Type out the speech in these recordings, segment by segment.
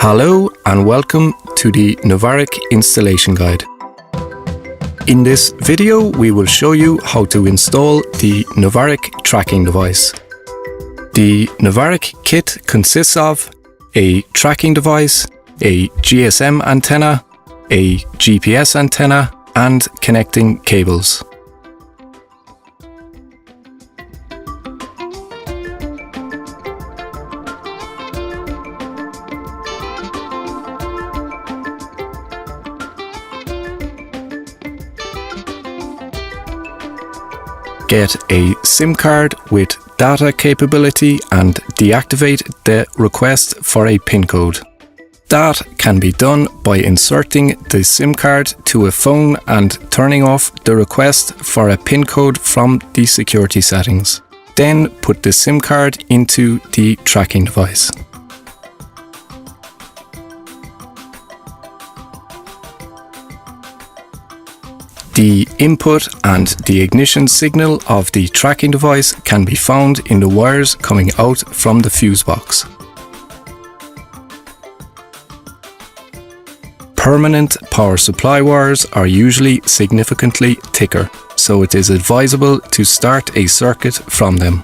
Hello and welcome to the Navirec installation guide. In this video we will show you how to install the Navirec tracking device. The Navirec kit consists of a tracking device, a GSM antenna, a GPS antenna and connecting cables. Get a SIM card with data capability and deactivate the request for a PIN code. That can be done by inserting the SIM card to a phone and turning off the request for a PIN code from the security settings. Then put the SIM card into the tracking device. The input and the ignition signal of the tracking device can be found in the wires coming out from the fuse box. Permanent power supply wires are usually significantly thicker, so it is advisable to start a circuit from them.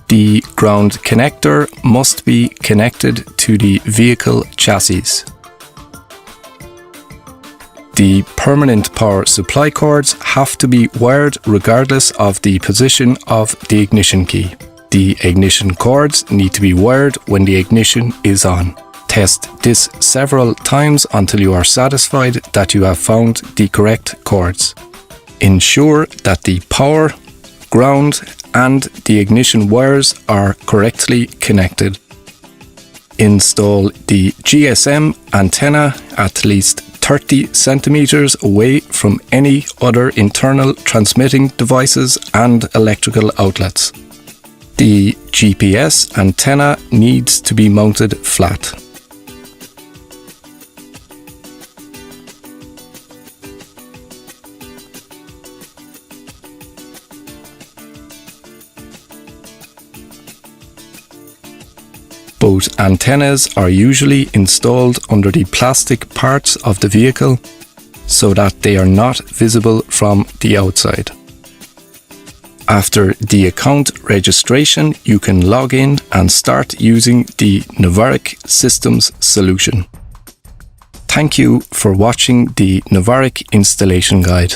The ground connector must be connected to the vehicle chassis. The permanent power supply cords have to be wired regardless of the position of the ignition key. The ignition cords need to be wired when the ignition is on. Test this several times until you are satisfied that you have found the correct cords. Ensure that the power, ground and the ignition wires are correctly connected. Install the GSM antenna at least 30 centimeters away from any other internal transmitting devices and electrical outlets. The GPS antenna needs to be mounted flat. Both antennas are usually installed under the plastic parts of the vehicle so that they are not visible from the outside. After the account registration, you can log in and start using the Navirec systems solution. Thank you for watching the Navirec installation guide.